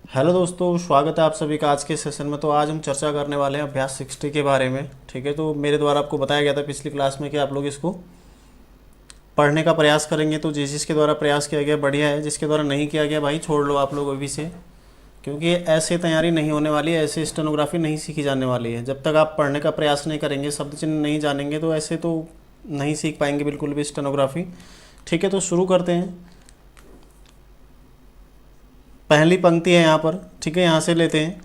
Hello दोस्तों, स्वागत है आप सभी का आज के सेशन में। तो आज हम चर्चा करने वाले हैं अभ्यास 60 के बारे में। ठीक है, तो मेरे द्वारा आपको बताया गया था पिछली क्लास में कि आप लोग इसको पढ़ने का प्रयास करेंगे। तो जिसके द्वारा प्रयास किया गया बढ़िया है, जिसके द्वारा नहीं किया गया भाई छोड़ लो आप लोग अभी से, क्योंकि ऐसे तैयारी नहीं होने वाली है, ऐसे स्टेनोग्राफी नहीं सीखी जाने वाली है। जब तक आप पढ़ने का प्रयास नहीं करेंगे, शब्द चिन्ह नहीं जानेंगे, तो ऐसे तो नहीं सीख पाएंगे बिल्कुल भी स्टेनोग्राफी। ठीक है, तो शुरू करते हैं। पहली पंक्ति है यहाँ पर, ठीक है, यहाँ से लेते हैं।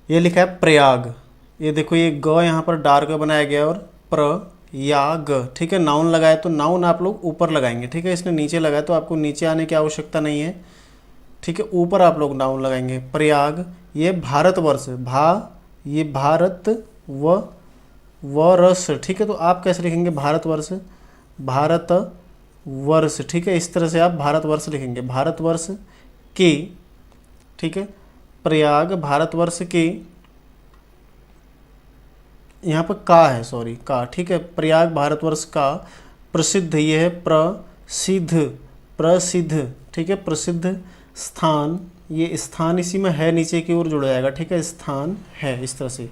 ये लिखा है प्रयाग। ये देखो, ये ग यहाँ पर डार्क बनाया गया और प्रयाग। ठीक है, नाउन लगाए तो नाउन आप लोग ऊपर लगाएंगे। ठीक है, इसने नीचे लगाया तो आपको नीचे आने की आवश्यकता नहीं है। ठीक है, ऊपर आप लोग नाउन लगाएंगे। प्रयाग ये भारतवर्ष, ये भारत वर्ष। ठीक है, तो आप कैसे लिखेंगे? भारतवर्ष, भारत वर्ष। ठीक है, इस तरह से आप भारतवर्ष लिखेंगे। भारतवर्ष की, ठीक है, प्रयाग भारतवर्ष की, यहाँ पर का है, सॉरी का। ठीक है, प्रयाग भारतवर्ष का प्रसिद्ध, ये है प्रसिद्ध, प्रसिद्ध। ठीक है, प्रसिद्ध स्थान, ये स्थान इसी में है नीचे की ओर जुड़ जाएगा। ठीक है, स्थान है इस तरह से।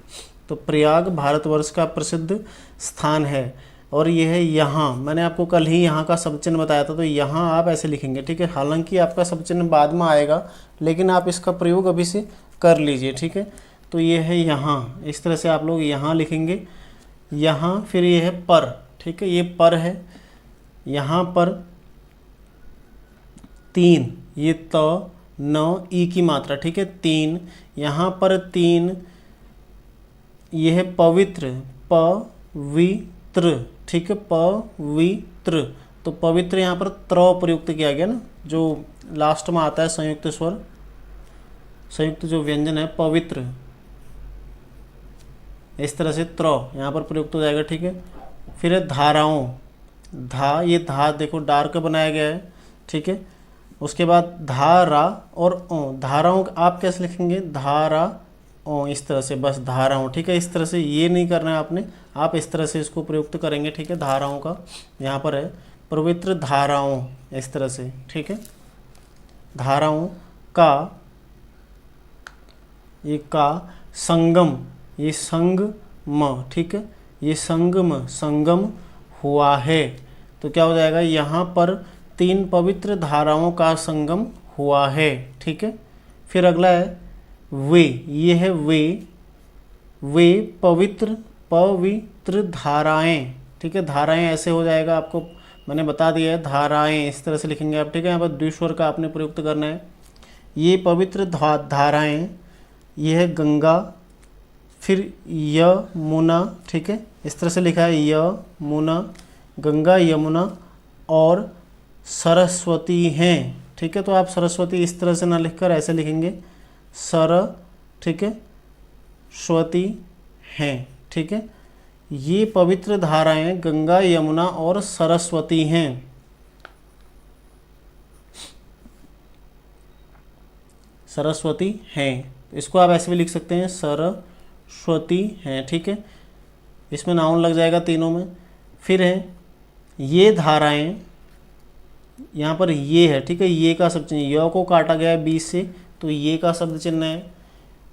तो प्रयाग भारतवर्ष का प्रसिद्ध स्थान है। और ये है यहाँ, मैंने आपको कल ही यहाँ का शब्द चिन्ह बताया था, तो यहाँ आप ऐसे लिखेंगे। ठीक है, हालांकि आपका शब्द चिन्ह बाद में आएगा, लेकिन आप इसका प्रयोग अभी से कर लीजिए। ठीक है, तो ये है यहाँ, इस तरह से आप लोग यहाँ लिखेंगे। यहाँ फिर ये है पर। ठीक है, ये पर है। यहाँ पर तीन, ये त न ई की मात्रा। ठीक है, तीन, यहाँ पर तीन, ये है पवित्र, पवित्र। ठीक है, पवित्र। तो पवित्र यहाँ पर त्र प्रयुक्त किया गया ना, जो लास्ट में आता है संयुक्त स्वर, संयुक्त जो व्यंजन है, पवित्र, इस तरह से त्र यहाँ पर प्रयुक्त हो जाएगा। ठीक है, फिर है धाराओं, धा, ये धा देखो डार्क बनाया गया है। ठीक है, उसके बाद धारा और ओ, धाराओं आप कैसे लिखेंगे? धारा ओ, इस तरह से, बस धाराओं। ठीक है, इस तरह से, ये नहीं करना है आपने, आप इस तरह से इसको प्रयुक्त करेंगे। ठीक है, धाराओं का यहाँ पर है पवित्र धाराओं, इस तरह से। ठीक है, धाराओं का, ये का संगम, ये संगम। ठीक है, ये संगम, संगम हुआ है। तो क्या हो जाएगा? यहाँ पर तीन पवित्र धाराओं का संगम हुआ है। ठीक है, फिर अगला है वे, ये है वे पवित्र, पवित्र धाराएं। ठीक है, धाराएं ऐसे हो जाएगा, आपको मैंने बता दिया है, धाराएं इस तरह से लिखेंगे आप। ठीक है, यहाँ पर द्विस्वर का आपने प्रयुक्त करना है। ये पवित्र धाराएं, ये है गंगा, फिर यमुना। ठीक है, इस तरह से लिखा है यमुना, गंगा यमुना और सरस्वती हैं। ठीक है, तो आप सरस्वती इस तरह से ना लिखकर ऐसे लिखेंगे, ठीक है, स्वती हैं। ठीक है, ये पवित्र धाराएं गंगा यमुना और सरस्वती हैं। सरस्वती हैं, इसको आप ऐसे भी लिख सकते हैं, सरस्वती हैं। ठीक है, इसमें नाउन लग जाएगा तीनों में। फिर है ये धाराएं, यहाँ पर ये है। ठीक है, ये का शब्द चिन्ह, य को काटा गया है बीच से, तो ये का शब्द चिन्ह है।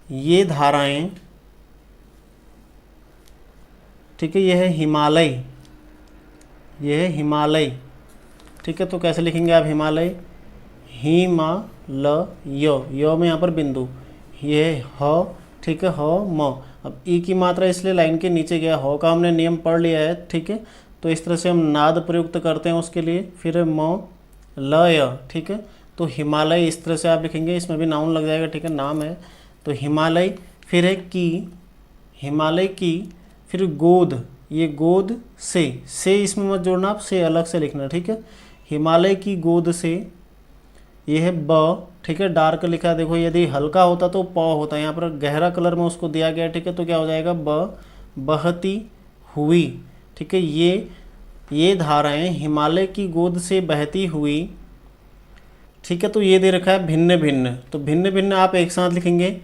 ये धाराएं, ठीक है, ये है हिमालय, ये है हिमालय। ठीक है, तो कैसे लिखेंगे आप? हिमालय, हिमालय, य में यहाँ पर बिंदु, ये है ह। ठीक है, ह म। अब ई की मात्रा इसलिए लाइन के नीचे गया, ह का हमने नियम पढ़ लिया है। ठीक है, तो इस तरह से हम नाद प्रयुक्त करते हैं उसके लिए। फिर है म लय। ठीक है, तो हिमालय इस तरह से आप लिखेंगे, इसमें भी नाउन लग जाएगा। ठीक है, नाम है तो हिमालय। फिर है की, हिमालय की, फिर गोद, ये गोद से इसमें मत जोड़ना, आप से अलग से लिखना। ठीक है, हिमालय की गोद से, ये है ब। ठीक है, डार्क लिखा, देखो यदि हल्का होता तो प होता, यहाँ पर गहरा कलर में उसको दिया गया। ठीक है, तो क्या हो जाएगा? बहती हुई। ठीक है, ये धाराएं हिमालय की गोद से बहती हुई। ठीक है, तो ये दे रखा है भिन्न भिन्न, तो भिन्न भिन्न आप एक साथ लिखेंगे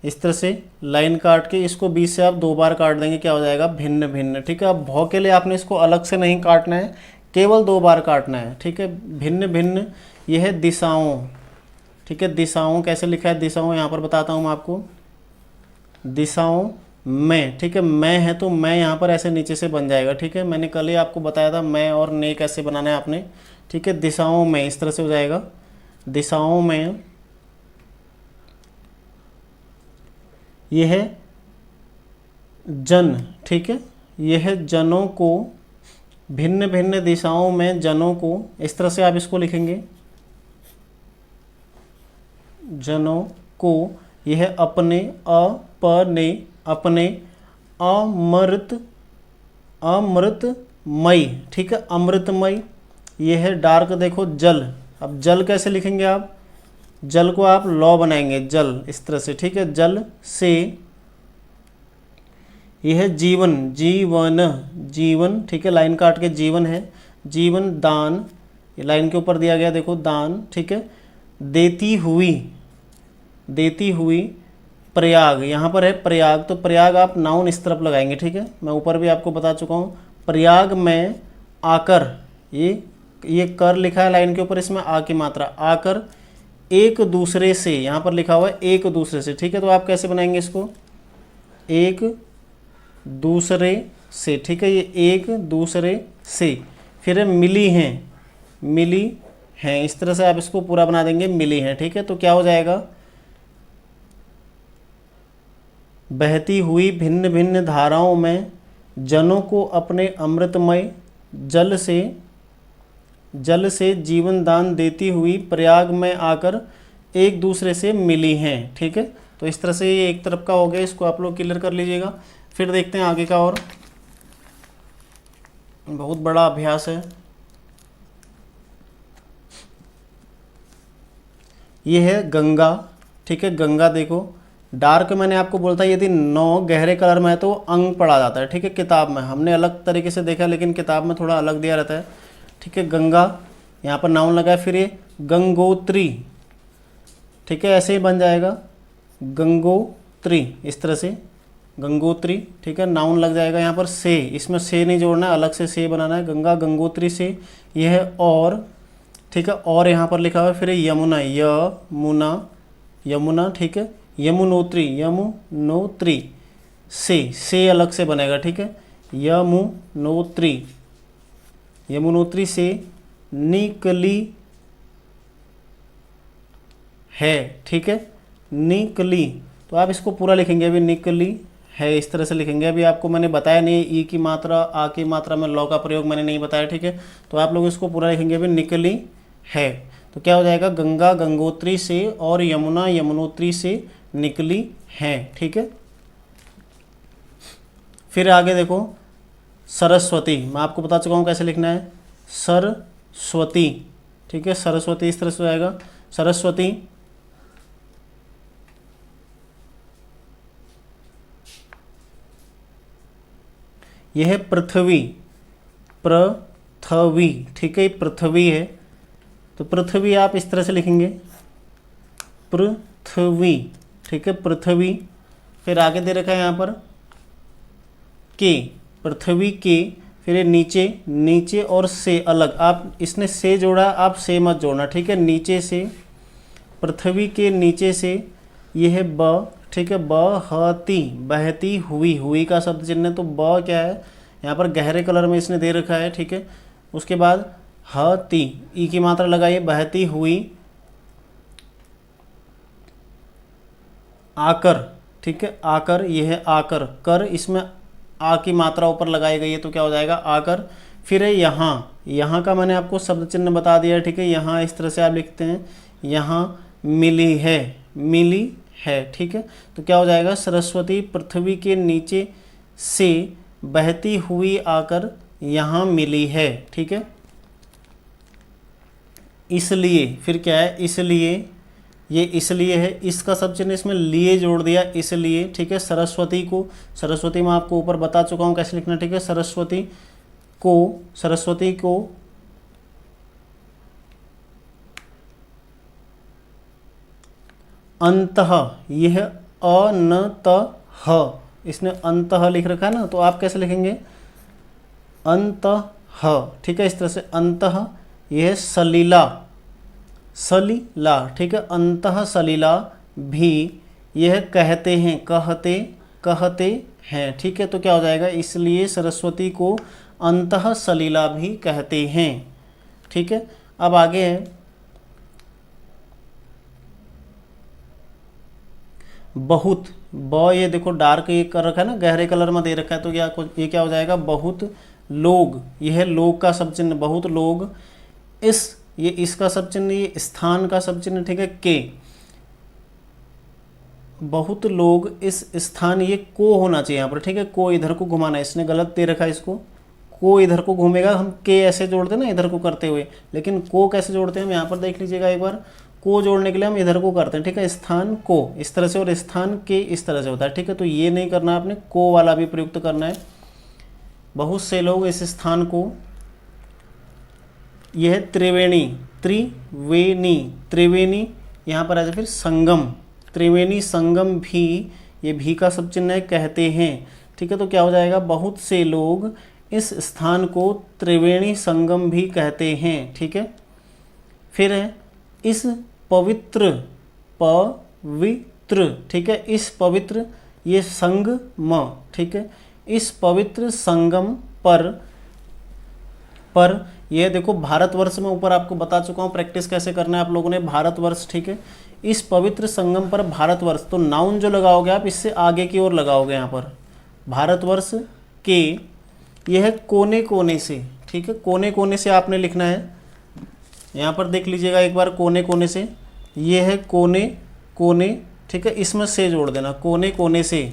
इस तरह से, लाइन काट के इसको बीच से आप दो बार काट देंगे, क्या हो जाएगा? भिन्न भिन्न। ठीक है, अब भौ के लिए आपने इसको अलग से नहीं काटना है, केवल दो बार काटना है। ठीक है, भिन्न भिन्न, यह है दिशाओं। ठीक है। दिशाओं कैसे लिखा है, दिशाओं यहाँ पर बताता हूँ मैं आपको, दिशाओं में, ठीक है। मैं है तो मैं यहाँ पर ऐसे नीचे से बन जाएगा, ठीक है। मैंने कल ही आपको बताया था मैं और ने कैसे बनाना है आपने, ठीक है। दिशाओं में इस तरह से हो जाएगा, दिशाओं में यह है जन, ठीक है। यह जनों को, भिन्न भिन्न दिशाओं में जनों को, इस तरह से आप इसको लिखेंगे, जनों को यह अपने अपने अपने अमृतमय, ठीक है, अमृतमय। यह है डार्क, देखो जल, अब जल कैसे लिखेंगे आप, जल को आप लौ बनाएंगे, जल इस तरह से, ठीक है। जल से यह जीवन, जीवन जीवन, ठीक है, लाइन काट के जीवन है, जीवन दान, ये लाइन के ऊपर दिया गया देखो दान, ठीक है। देती हुई, देती हुई प्रयाग, यहाँ पर है प्रयाग, तो प्रयाग आप नाउन इस तरफ लगाएंगे, ठीक है। मैं ऊपर भी आपको बता चुका हूँ, प्रयाग में आकर, ये कर लिखा है लाइन के ऊपर, इसमें आ की मात्रा, आकर एक दूसरे से, यहाँ पर लिखा हुआ है एक दूसरे से, ठीक है। तो आप कैसे बनाएंगे इसको, एक दूसरे से, ठीक है, ये एक दूसरे से। फिर है मिली हैं, मिली हैं, इस तरह से आप इसको पूरा बना देंगे, मिली हैं, ठीक है। तो क्या हो जाएगा, बहती हुई भिन्न भिन्न धाराओं में जनों को अपने अमृतमय जल से जीवन दान देती हुई प्रयाग में आकर एक दूसरे से मिली हैं, ठीक है। तो इस तरह से ये एक तरफ का हो गया, इसको आप लोग क्लियर कर लीजिएगा। फिर देखते हैं आगे का, और बहुत बड़ा अभ्यास है। ये है गंगा, ठीक है। गंगा देखो, डार्क मैंने आपको बोलता है यदि 9 गहरे कलर में है तो अंग पढ़ा जाता है, ठीक है। किताब में हमने अलग तरीके से देखा, लेकिन किताब में थोड़ा अलग दिया रहता है, ठीक है। गंगा यहाँ पर नाउन लगा है, फिर ये गंगोत्री, ठीक है, ऐसे ही बन जाएगा गंगोत्री, इस तरह से गंगोत्री, ठीक है, नाउन लग जाएगा यहाँ पर से, इसमें से नहीं जोड़ना है, अलग से बनाना है, गंगा गंगोत्री से। यह है और, ठीक है, और यहाँ पर लिखा हुआ है फिर यमुना, यमुना यमुना, ठीक है, यमुनोत्री, यमुनोत्री से अलग से बनेगा, ठीक है, यमुनोत्री, यमुनोत्री से निकली है, ठीक है, निकली। तो आप इसको पूरा लिखेंगे, अभी निकली है इस तरह से लिखेंगे। अभी आपको मैंने बताया नहीं, ई की मात्रा आ की मात्रा में लॉ का प्रयोग मैंने नहीं बताया, ठीक है। तो आप लोग इसको पूरा लिखेंगे, अभी निकली है। तो क्या हो जाएगा, गंगा गंगोत्री से और यमुना यमुनोत्री से निकली हैं, ठीक है। फिर आगे देखो सरस्वती, मैं आपको बता चुका हूँ कैसे लिखना है, सरस्वती, ठीक है, सरस्वती इस तरह से हो जाएगा, सरस्वती। यह है पृथ्वी, पृथ्वी, ठीक है, पृथ्वी है, तो पृथ्वी आप इस तरह से लिखेंगे, पृथ्वी, ठीक है, पृथ्वी। फिर आगे दे रखा है यहाँ पर के, पृथ्वी के, फिर ये नीचे, नीचे और से अलग, आप इसने से जोड़ा, आप से मत जोड़ना, ठीक है, नीचे से, पृथ्वी के नीचे से। यह है ब, ठीक है, बहती, बहती हुई, हुई का शब्द चिन्ह है, तो ब क्या है यहाँ पर गहरे कलर में इसने दे रखा है, ठीक है। उसके बाद हती, ई की मात्रा लगाइए, बहती हुई, आकर, ठीक है, आकर, यह है आकर, कर, इसमें आ की मात्रा ऊपर लगाई गई है, तो क्या हो जाएगा आकर। फिर है यहाँ, यहाँ का मैंने आपको शब्द चिन्ह बता दिया, ठीक है, यहाँ इस तरह से आप लिखते हैं, यहाँ मिली है, मिली है, ठीक है। तो क्या हो जाएगा, सरस्वती पृथ्वी के नीचे से बहती हुई आकर यहाँ मिली है, ठीक है। इसलिए, फिर क्या है, इसलिए, ये इसलिए है, इसका शब्द चिन्ह इसमें लिए जोड़ दिया, इसलिए, ठीक है। सरस्वती को, सरस्वती मैं आपको ऊपर बता चुका हूँ कैसे लिखना, ठीक है, सरस्वती को, सरस्वती को अंतः, यह अनतः, इसने अंतः लिख रखा है ना, तो आप कैसे लिखेंगे, अंतः, ठीक है, इस तरह से अंतः। यह सलीला, सलीला, ठीक है, अंतः सलीला भी यह कहते हैं, कहते हैं, ठीक है। तो क्या हो जाएगा, इसलिए सरस्वती को अंतः सलीला भी कहते हैं, ठीक है। अब आगे है बहुत, ये देखो डार्क ये कर रखा है ना, गहरे कलर में दे रखा है, तो ये क्या हो जाएगा, बहुत लोग, यह लोग का सब चिन्ह, बहुत लोग ये इसका सब चिन्ह, ये स्थान का सब चिन्ह, ठीक है, के, बहुत लोग इस स्थान, ये को होना चाहिए यहाँ पर, ठीक है, को इधर को घुमाना है, इसने गलत दे रखा है इसको, को इधर को घूमेगा, हम के ऐसे जोड़ते हैं ना इधर को करते हुए, लेकिन को कैसे जोड़ते हैं हम यहाँ पर देख लीजिएगा एक बार, को जोड़ने के लिए हम इधर को करते हैं, ठीक है, स्थान को इस तरह से और स्थान के इस तरह से होता है, ठीक है। तो ये नहीं करना आपने, को वाला भी प्रयुक्त करना है। बहुत से लोग इस स्थान को, यह है त्रिवेणी, त्रिवेणी यहाँ पर आ जाए, फिर संगम, त्रिवेणी संगम भी, ये भी का सब चिन्ह है, कहते हैं, ठीक है। तो क्या हो जाएगा, बहुत से लोग इस स्थान को त्रिवेणी संगम भी कहते हैं, ठीक है। फिर है इस पवित्र, ठीक है, इस पवित्र, ये संगम, ठीक है, इस पवित्र संगम पर ये देखो भारतवर्ष में ऊपर आपको बता चुका हूँ प्रैक्टिस कैसे करना है आप लोगों ने, भारतवर्ष, ठीक है, इस पवित्र संगम पर भारतवर्ष, तो नाउन जो लगाओगे आप इससे आगे की ओर लगाओगे यहाँ पर, भारतवर्ष के यह कोने कोने से, ठीक है, कोने कोने से आपने लिखना है, यहाँ पर देख लीजिएगा एक बार, कोने कोने से, ये है कोने कोने, ठीक है, इसमें से जोड़ देना, कोने कोने से,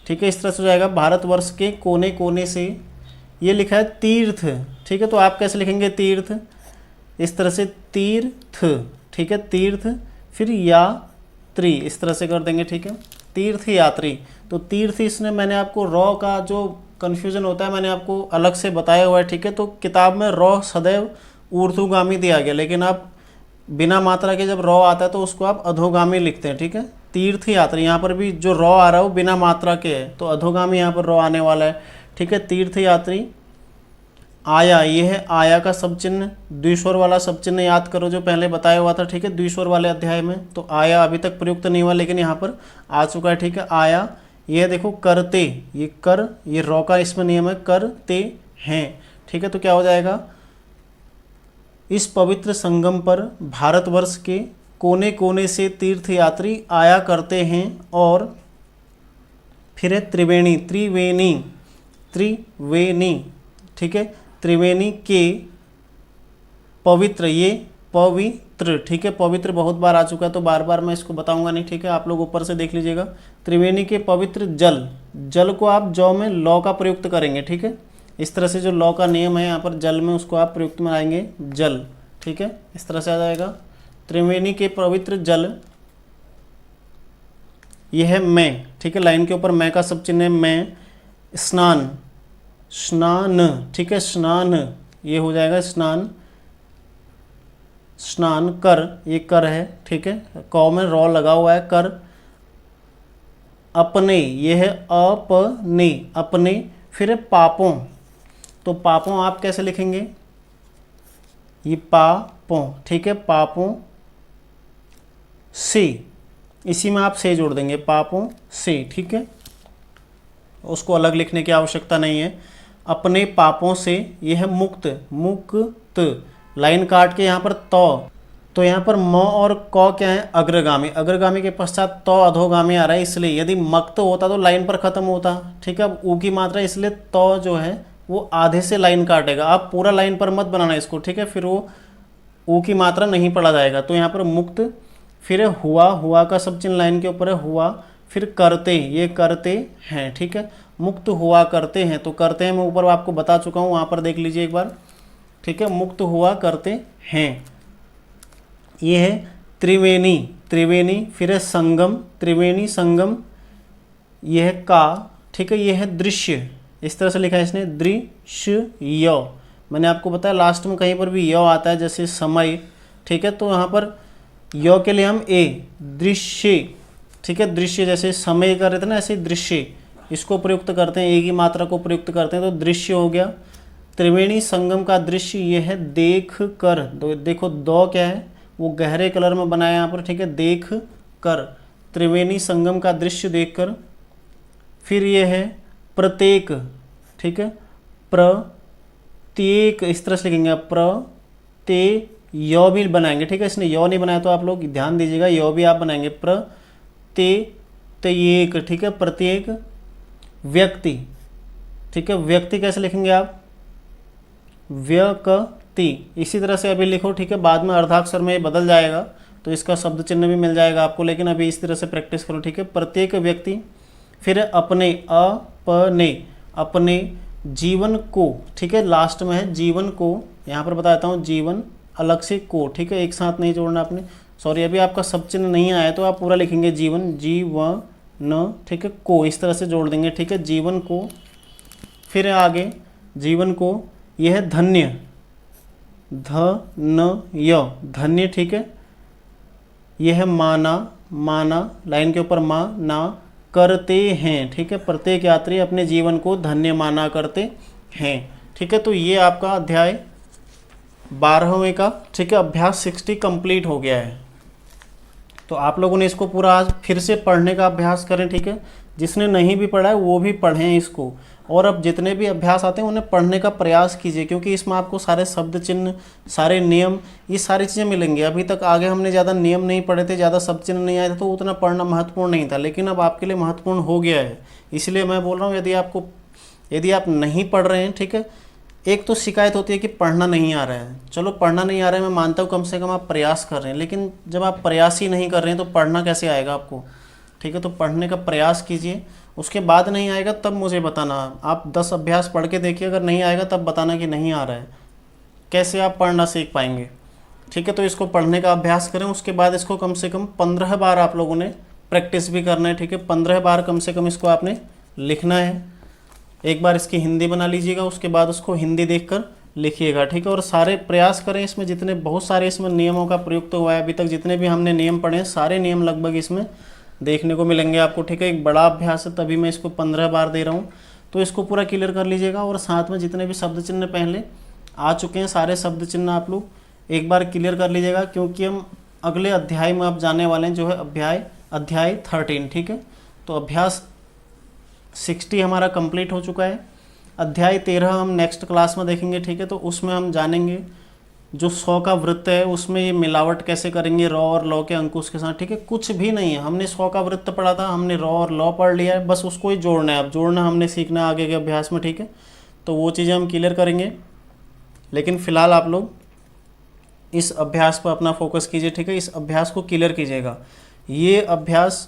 ठीक है, इस तरह से हो जाएगा, भारतवर्ष के कोने कोने से, ये लिखा है तीर्थ, ठीक है, तो आप कैसे लिखेंगे तीर्थ, इस तरह से तीर्थ, ठीक है, तीर्थ, फिर यात्री, इस तरह से कर देंगे, ठीक है, तीर्थ यात्री। तो तीर्थ, इसने मैंने आपको रॉ का जो कन्फ्यूजन होता है मैंने आपको अलग से बताया हुआ है, ठीक है। तो किताब में रॉ सदैव ऊर्ध्वगामी दिया गया, लेकिन आप बिना मात्रा के जब रॉ आता है तो उसको आप अधोगामी लिखते हैं, ठीक है। तीर्थ यात्री, यहाँ पर भी जो रॉ आ रहा है वो बिना मात्रा के है, तो अधोगामी यहाँ पर रॉ आने वाला है, ठीक है। तीर्थ यात्री, आया, ये है आया का सब चिन्ह, द्विस्वर वाला सब चिन्ह याद करो जो पहले बताया हुआ था, ठीक है, द्विस्वर वाले अध्याय में। तो आया अभी तक प्रयुक्त नहीं हुआ, लेकिन यहाँ पर आ चुका है, ठीक है, आया। ये देखो करते, ये कर, ये रॉ का इसमें नियम है, करते हैं, ठीक है। तो क्या हो जाएगा, इस पवित्र संगम पर भारतवर्ष के कोने कोने से तीर्थयात्री आया करते हैं, और फिर है त्रिवेणी, त्रिवेणी, ठीक है, त्रिवेणी के पवित्र, ये पवित्र, ठीक है, पवित्र बहुत बार आ चुका है तो बार बार मैं इसको बताऊंगा नहीं, ठीक है, आप लोग ऊपर से देख लीजिएगा। त्रिवेणी के पवित्र जल को आप जौ में लौ का प्रयुक्त करेंगे, ठीक है, इस तरह से जो लौ का नियम है यहाँ पर जल में उसको आप प्रयुक्त में आएंगे, जल, ठीक है, इस तरह से आ जाएगा। त्रिवेणी के पवित्र जल, यह है मैं, ठीक है, लाइन के ऊपर मैं का सब चिन्ह है, मैं। स्नान, ठीक है, स्नान, ये हो जाएगा स्नान, स्नान कर, ये कर है, ठीक है, कौ में रॉ लगा हुआ है, कर। अपने, ये है अपने, फिर है पापों, तो पापों आप कैसे लिखेंगे, ये पापों, ठीक है, पापों से, इसी में आप से जोड़ देंगे, पापों से, ठीक है, उसको अलग लिखने की आवश्यकता नहीं है। अपने पापों से, यह है मुक्त, लाइन काट के यहाँ पर तो यहाँ पर म और क क्या है, अग्रगामी के पश्चात तो अधोगामी आ रहा है, इसलिए यदि मक्त होता तो लाइन पर खत्म होता, ठीक है। अब ऊ की मात्रा, इसलिए तो जो है वो आधे से लाइन काटेगा, आप पूरा लाइन पर मत बनाना इसको, ठीक है, फिर वो ऊ की मात्रा नहीं पढ़ा जाएगा। तो यहाँ पर मुक्त, फिर है हुआ का सब चिन्ह लाइन के ऊपर है, हुआ, फिर करते, ये करते हैं, ठीक है, मुक्त हुआ करते हैं, तो करते हैं मैं ऊपर आपको बता चुका हूँ, वहाँ पर देख लीजिए एक बार, ठीक है, मुक्त हुआ करते हैं। ये है त्रिवेणी, फिर है संगम, त्रिवेणी संगम, यह है का, ठीक है, यह है दृश्य, इस तरह से लिखा है इसने, दृश्य य, मैंने आपको बताया लास्ट में कहीं पर भी य आता है जैसे समय, ठीक है, तो यहाँ पर य के लिए हम ए, दृश्य, ठीक है, दृश्य, जैसे समय कर रहे थे ना ऐसे दृश्य, इसको प्रयुक्त करते हैं, ए की मात्रा को प्रयुक्त करते हैं, तो दृश्य हो गया। त्रिवेणी संगम का दृश्य ये है देख कर। देखो दो क्या है, वो गहरे कलर में बनाया यहाँ पर, ठीक है, देख कर, त्रिवेणी संगम का दृश्य देखकर। फिर ये है प्रत्येक, ठीक है, प्रत्येक इस तरह से लिखेंगे आप, प्रत्येक यो भी बनाएंगे, ठीक है, इसने यो नहीं बनाया तो आप लोग ध्यान दीजिएगा, यो भी आप बनाएंगे, प्रत्येक, ठीक है, प्रत्येक व्यक्ति, ठीक है, व्यक्ति कैसे लिखेंगे आप, व्यक्ति। इसी तरह से अभी लिखो, ठीक है, बाद में अर्धाक्षर में ये बदल जाएगा तो इसका शब्द चिन्ह भी मिल जाएगा आपको, लेकिन अभी इस तरह से प्रैक्टिस करो, ठीक है, प्रत्येक व्यक्ति। फिर अपने, अपने जीवन को, ठीक है, लास्ट में है जीवन को, यहाँ पर बताता हूँ जीवन अलग से को, ठीक है, एक साथ नहीं जोड़ना आपने, सॉरी अभी आपका शब्द चिन्ह नहीं आया तो आप पूरा लिखेंगे जीवन, जीवन, ठीक है, को इस तरह से जोड़ देंगे, ठीक है, जीवन को। फिर आगे जीवन को, यह है धन्य, धन्य, धन्य, ठीक है, यह है माना, माना लाइन के ऊपर माना करते हैं, ठीक है, प्रत्येक यात्री अपने जीवन को धन्य माना करते हैं, ठीक है। तो ये आपका अध्याय 12वें का, ठीक है, अभ्यास 60 कंप्लीट हो गया है। तो आप लोगों ने इसको पूरा आज फिर से पढ़ने का अभ्यास करें, ठीक है, जिसने नहीं भी पढ़ा है वो भी पढ़ें इसको, और अब जितने भी अभ्यास आते हैं उन्हें पढ़ने का प्रयास कीजिए, क्योंकि इसमें आपको सारे शब्द चिन्ह, सारे नियम, ये सारी चीज़ें मिलेंगी। अभी तक आगे हमने ज़्यादा नियम नहीं पढ़े थे, ज़्यादा शब्द चिन्ह नहीं आए थे, तो उतना पढ़ना महत्वपूर्ण नहीं था, लेकिन अब आपके लिए महत्वपूर्ण हो गया है। इसलिए मैं बोल रहा हूँ यदि आप नहीं पढ़ रहे हैं, ठीक है, एक तो शिकायत होती है कि पढ़ना नहीं आ रहा है, चलो पढ़ना नहीं आ रहा है मैं मानता हूँ, कम से कम आप प्रयास कर रहे हैं, लेकिन जब आप प्रयास ही नहीं कर रहे हैं तो पढ़ना कैसे आएगा आपको, ठीक है। तो पढ़ने का प्रयास कीजिए, उसके बाद नहीं आएगा तब मुझे बताना। आप 10 अभ्यास पढ़ के देखिए, अगर नहीं आएगा तब बताना कि नहीं आ रहा है, कैसे आप पढ़ना सीख पाएंगे, ठीक है। तो इसको पढ़ने का अभ्यास करें, उसके बाद इसको कम से कम 15 बार आप लोगों ने प्रैक्टिस भी करना है, ठीक है, 15 बार कम से कम इसको आपने लिखना है। एक बार इसकी हिंदी बना लीजिएगा, उसके बाद उसको हिंदी देखकर लिखिएगा, ठीक है। और सारे प्रयास करें, इसमें जितने बहुत सारे इसमें नियमों का प्रयोग तो हुआ है अभी तक, जितने भी हमने नियम पढ़े हैं सारे नियम लगभग इसमें देखने को मिलेंगे आपको, ठीक है। एक बड़ा अभ्यास है तभी मैं इसको 15 बार दे रहा हूँ, तो इसको पूरा क्लियर कर लीजिएगा। और साथ में जितने भी शब्द चिन्ह पहले आ चुके हैं सारे शब्द चिन्ह आप लोग एक बार क्लियर कर लीजिएगा, क्योंकि हम अगले अध्याय में आप जाने वाले हैं, जो है अध्याय 13, ठीक है। तो अभ्यास 60 हमारा कंप्लीट हो चुका है। अध्याय 13 हम नेक्स्ट क्लास में देखेंगे, ठीक है। तो उसमें हम जानेंगे जो 100 का वृत्त है उसमें ये मिलावट कैसे करेंगे रॉ और लॉ के अंकुश के साथ, ठीक है। कुछ भी नहीं है, हमने 100 का वृत्त पढ़ा था, हमने रॉ और लॉ पढ़ लिया है, बस उसको ही जोड़ना है। अब जोड़ना हमने सीखना है आगे के अभ्यास में, ठीक है। तो वो चीज़ें हम क्लियर करेंगे, लेकिन फ़िलहाल आप लोग इस अभ्यास पर अपना फोकस कीजिए, ठीक है। इस अभ्यास को क्लियर कीजिएगा, ये अभ्यास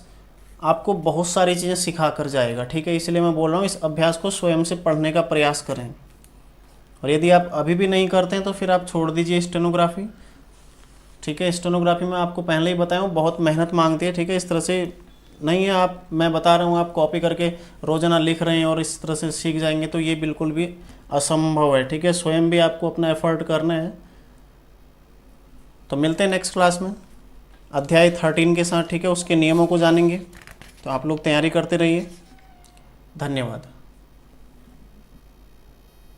आपको बहुत सारी चीज़ें सिखा कर जाएगा, ठीक है। इसलिए मैं बोल रहा हूँ इस अभ्यास को स्वयं से पढ़ने का प्रयास करें, और यदि आप अभी भी नहीं करते हैं तो फिर आप छोड़ दीजिए स्टेनोग्राफी, ठीक है। स्टेनोग्राफी में आपको पहले ही बताया हूँ बहुत मेहनत मांगती है, ठीक है। इस तरह से नहीं है, आप मैं बता रहा हूँ आप कॉपी करके रोज़ाना लिख रहे हैं और इस तरह से सीख जाएंगे, तो ये बिल्कुल भी असंभव है, ठीक है। स्वयं भी आपको अपना एफर्ट करना है। तो मिलते हैं नेक्स्ट क्लास में अध्याय 13 के साथ, ठीक है। उसके नियमों को जानेंगे, तो आप लोग तैयारी करते रहिए। धन्यवाद।